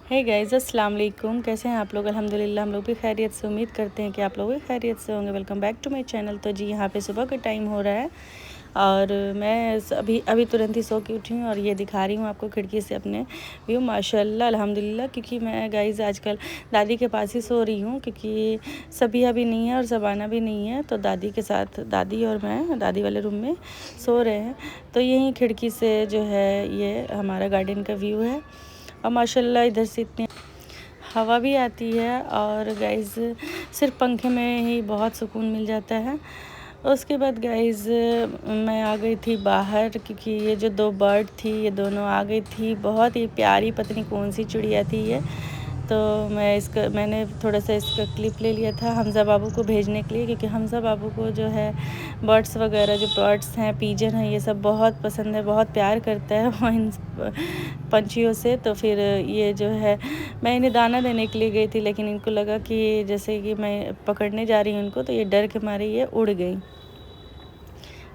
Hey guys, अस्सलाम वालेकुम। कैसे हैं आप लोग? अल्हम्दुलिल्लाह हम लोग भी खैरियत से। उम्मीद करते हैं कि आप लोग भी खैरियत से होंगे। Welcome back to my channel. तो जी यहाँ पे सुबह का टाइम हो रहा है और मैं अभी अभी तुरंत ही सो के उठी हूँ और ये दिखा रही हूँ आपको खिड़की से अपने व्यू। माशाल्लाह अल्हम्दुलिल्लाह, क्योंकि मैं गाइस आजकल दादी के पास ही सो रही हूँ, क्योंकि सबिया भी नहीं है और ज़बाना भी नहीं है। तो दादी के साथ दादी और मैं दादी वाले रूम में सो रहे हैं। तो यहीं खिड़की से जो है ये हमारा गार्डन का व्यू है और माशाल्लाह इधर से इतनी हवा भी आती है और गाइस सिर्फ पंखे में ही बहुत सुकून मिल जाता है। उसके बाद गाइस मैं आ गई थी बाहर, क्योंकि ये जो दो बर्ड थी ये दोनों आ गई थी। बहुत ही प्यारी, पता नहीं कौन सी चिड़िया थी ये। तो मैंने थोड़ा सा इसका क्लिप ले लिया था हमज़ा बाबू को भेजने के लिए, क्योंकि हमज़ा बाबू को जो है बर्ड्स वगैरह, जो बर्ड्स हैं, पीजन हैं, ये सब बहुत पसंद है, बहुत प्यार करता है वो इन पंछियों से। तो फिर ये जो है मैं इन्हें दाना देने के लिए गई थी, लेकिन इनको लगा कि जैसे कि मैं पकड़ने जा रही हूँ इनको, तो ये डर के मारे ये उड़ गई।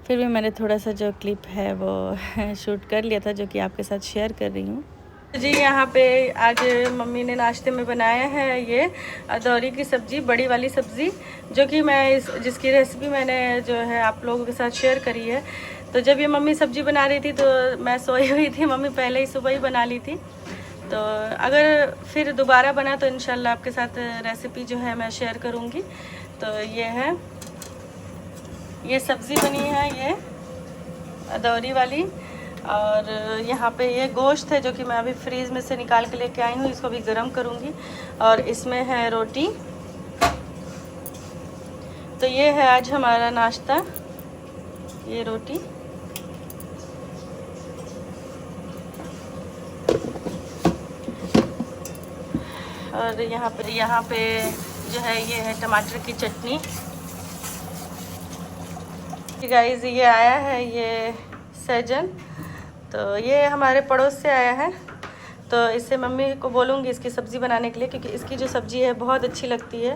फिर भी मैंने थोड़ा सा जो क्लिप है वो शूट कर लिया था, जो कि आपके साथ शेयर कर रही हूँ। जी यहाँ पे आज मम्मी ने नाश्ते में बनाया है ये अदौरी की सब्ज़ी, बड़ी वाली सब्ज़ी, जो कि मैं जिसकी रेसिपी मैंने जो है आप लोगों के साथ शेयर करी है। तो जब ये मम्मी सब्ज़ी बना रही थी तो मैं सोई हुई थी, मम्मी पहले ही सुबह ही बना ली थी। तो अगर फिर दोबारा बना तो इंशाल्लाह आपके साथ रेसिपी जो है मैं शेयर करूँगी। तो ये सब्ज़ी बनी है ये अदौरी वाली। और यहाँ पे ये गोश्त है जो कि मैं अभी फ्रीज़ में से निकाल के लेके आई हूँ, इसको भी गर्म करूँगी। और इसमें है रोटी। तो ये है आज हमारा नाश्ता, ये रोटी। और यहाँ पे जो है ये है टमाटर की चटनी। गाइस ये आया है ये सहजन, तो ये हमारे पड़ोस से आया है। तो इससे मम्मी को बोलूँगी इसकी सब्ज़ी बनाने के लिए, क्योंकि इसकी जो सब्ज़ी है बहुत अच्छी लगती है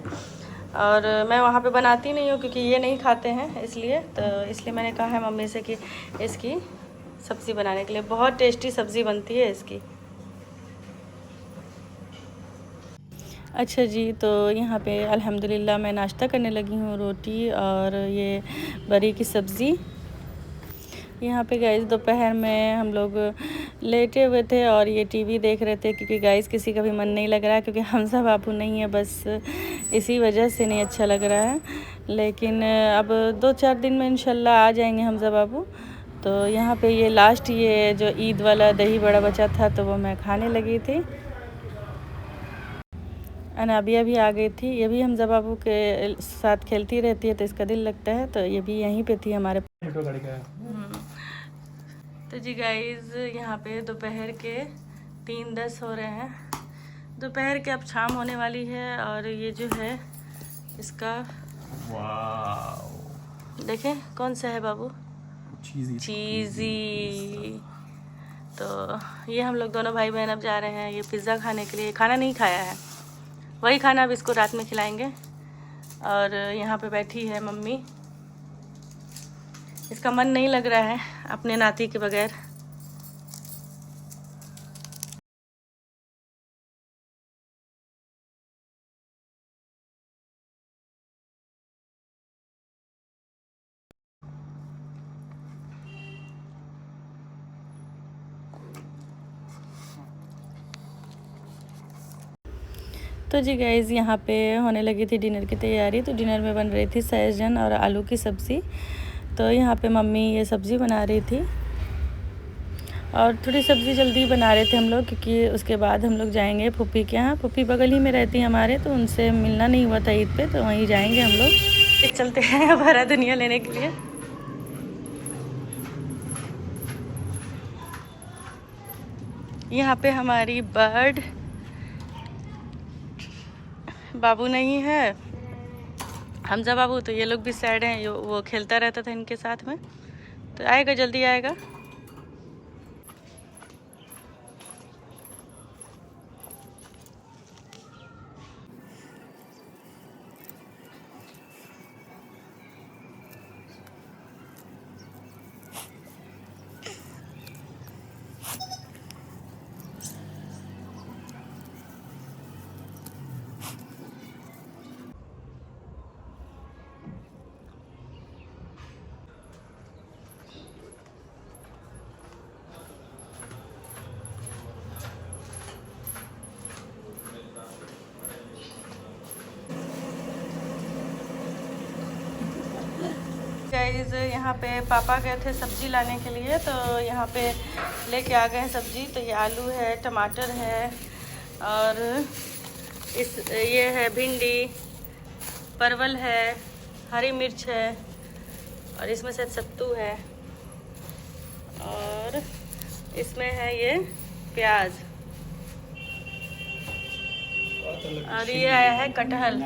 और मैं वहाँ पे बनाती नहीं हूँ क्योंकि ये नहीं खाते हैं, इसलिए मैंने कहा है मम्मी से कि इसकी सब्ज़ी बनाने के लिए। बहुत टेस्टी सब्ज़ी बनती है इसकी। अच्छा जी, तो यहाँ पे अल्हम्दुलिल्लाह मैं नाश्ता करने लगी हूँ, रोटी और ये बरी की सब्ज़ी। यहाँ पे गाइस दोपहर में हम लोग लेटे हुए थे और ये टीवी देख रहे थे, क्योंकि गाइस किसी का भी मन नहीं लग रहा है, क्योंकि हमज़ा बाबू नहीं है, बस इसी वजह से नहीं अच्छा लग रहा है। लेकिन अब 2-4 दिन में इंशाल्लाह आ जाएंगे हमज़ा बाबू। तो यहाँ पे ये लास्ट ये जो ईद वाला दही बड़ा बचा था तो वो मैं खाने लगी थी। अनाबिया भी आ गई थी, ये भी हमज़ा बाबू के साथ खेलती रहती है तो इसका दिल लगता है, तो ये भी यहीं पे थी हमारे। तो जी गाइस यहाँ पे दोपहर के 3:10 हो रहे हैं। दोपहर के अब शाम होने वाली है और ये जो है इसका देखें कौन सा है बाबू, चीज़ी। तो ये हम लोग दोनों भाई बहन अब जा रहे हैं ये पिज़्ज़ा खाने के लिए। खाना नहीं खाया है, वही खाना अब इसको रात में खिलाएंगे। और यहाँ पे बैठी है मम्मी, इसका मन नहीं लग रहा है अपने नाती के बगैर। तो जी गाइज़ यहाँ पे होने लगी थी डिनर की तैयारी। तो डिनर में बन रही थी सहजन और आलू की सब्ज़ी। तो यहाँ पे मम्मी ये सब्ज़ी बना रही थी और थोड़ी सब्ज़ी जल्दी बना रहे थे हम लोग, क्योंकि उसके बाद हम लोग जाएंगे फूफी के यहाँ। फूफी बगल ही में रहती है हमारे, तो उनसे मिलना नहीं हुआ था ईद पे, तो वहीं जाएंगे हम लोग। चलते हैं अब हरा धनिया लेने के लिए। यहाँ पे हमारी बर्ड बाबू नहीं है, हमज़ा बाबू, तो ये लोग भी सैड हैं। वो खेलता रहता था इनके साथ में, तो आएगा, जल्दी आएगा। गाइस यहाँ पे पापा गए थे सब्ज़ी लाने के लिए, तो यहाँ पे लेके आ गए हैं सब्ज़ी। तो ये आलू है, टमाटर है, और ये है भिंडी, परवल है, हरी मिर्च है, और इसमें से सत्तू है, और इसमें है ये प्याज, और ये आया है कटहल।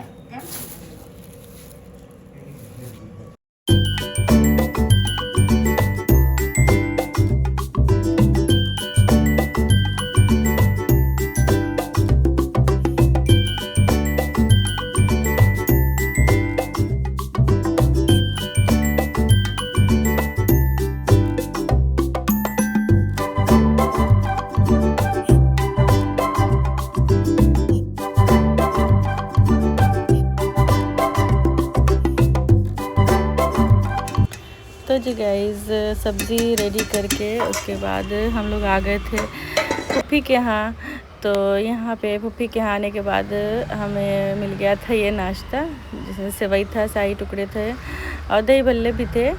तो जी गाइस सब्ज़ी रेडी करके उसके बाद हम लोग आ गए थे फूफी के यहाँ। तो यहाँ पे फूफी के यहाँ आने के बाद हमें मिल गया था ये नाश्ता, जिसमें सेवई था, शाही टुकड़े थे और दही भल्ले भी थे।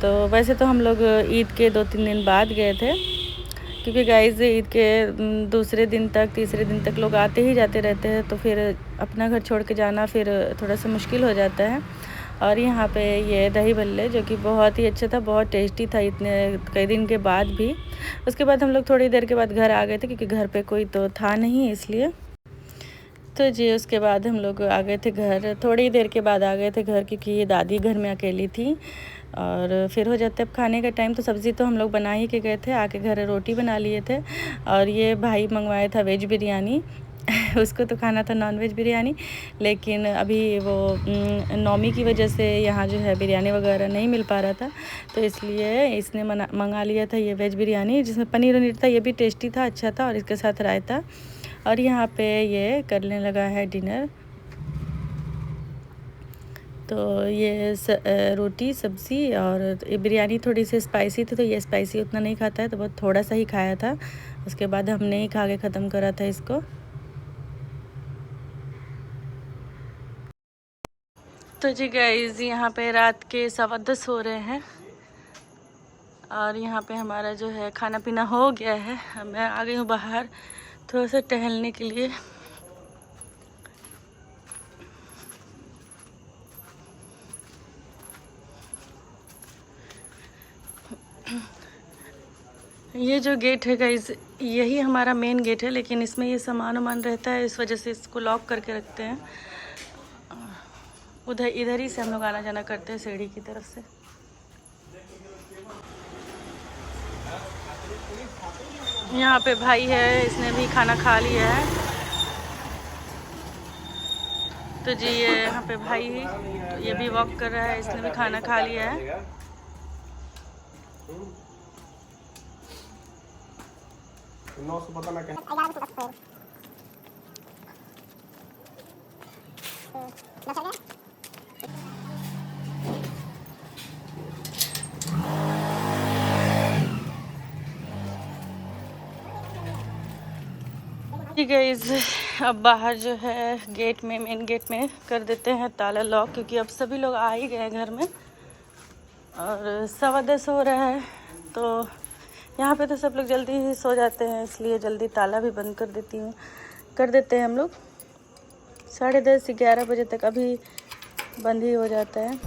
तो वैसे तो हम लोग ईद के 2-3 दिन बाद गए थे, क्योंकि गाइस ईद के दूसरे दिन तक, तीसरे दिन तक लोग आते ही जाते रहते हैं, तो फिर अपना घर छोड़ के जाना फिर थोड़ा सा मुश्किल हो जाता है। और यहाँ पे ये दही भल्ले जो कि बहुत ही अच्छा था, बहुत टेस्टी था इतने कई दिन के बाद भी। उसके बाद हम लोग थोड़ी देर के बाद घर आ गए थे, क्योंकि घर पे कोई तो था नहीं इसलिए। तो जी उसके बाद हम लोग आ गए थे घर, थोड़ी देर के बाद आ गए थे घर, क्योंकि ये दादी घर में अकेली थी। और फिर हो जाता है अब खाने का टाइम, तो सब्ज़ी तो हम लोग बना ही के गए थे, आके घर रोटी बना लिए थे। और ये भाई मंगवाया था वेज बिरयानी उसको तो खाना था नॉन वेज बिरयानी, लेकिन अभी वो नौमी की वजह से यहाँ जो है बिरयानी वगैरह नहीं मिल पा रहा था, तो इसलिए इसने मंगा लिया था ये वेज बिरयानी, जिसमें पनीर वनीर था। ये भी टेस्टी था, अच्छा था, और इसके साथ रायता। और यहाँ पे ये करने लगा है डिनर। तो ये रोटी सब्ज़ी, और ये बिरयानी थोड़ी सी स्पाइसी थी, तो ये स्पाइसी उतना नहीं खाता है, तो बहुत थोड़ा सा ही खाया था। उसके बाद हमने ही खा के ख़त्म करा था इसको। तो जी गाइस यहाँ पे रात के 10:15 हो रहे हैं, और यहाँ पे हमारा जो है खाना पीना हो गया है। मैं आ गई हूँ बाहर थोड़ा सा टहलने के लिए। ये जो गेट है गाइस, यही हमारा मेन गेट है, लेकिन इसमें ये सामान वामान रहता है, इस वजह से इसको लॉक करके रखते हैं। इधर ही से हम लोग आना जाना करते हैं सीढ़ी की तरफ से। यहाँ पे भाई है, इसने भी खाना खा लिया है। तो जी ये यहाँ पे भाई है, तो ये भी वॉक कर रहा है, इसने भी खाना खा लिया है। ठीक है, इस अब बाहर जो है गेट में, मेन गेट में कर देते हैं ताला लॉक, क्योंकि अब सभी लोग आ ही गए घर में और 10:15 हो रहा है। तो यहाँ पे तो सब लोग जल्दी ही सो जाते हैं, इसलिए जल्दी ताला भी बंद कर देते हैं हम लोग। 10:30-11 बजे तक अभी बंद ही हो जाता है।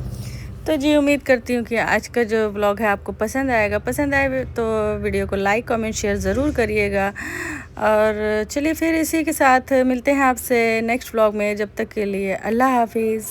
तो जी उम्मीद करती हूँ कि आज का जो ब्लॉग है आपको पसंद आएगा। पसंद आए तो वीडियो को लाइक कमेंट शेयर ज़रूर करिएगा। और चलिए फिर इसी के साथ मिलते हैं आपसे नेक्स्ट ब्लॉग में। जब तक के लिए अल्लाह हाफिज़।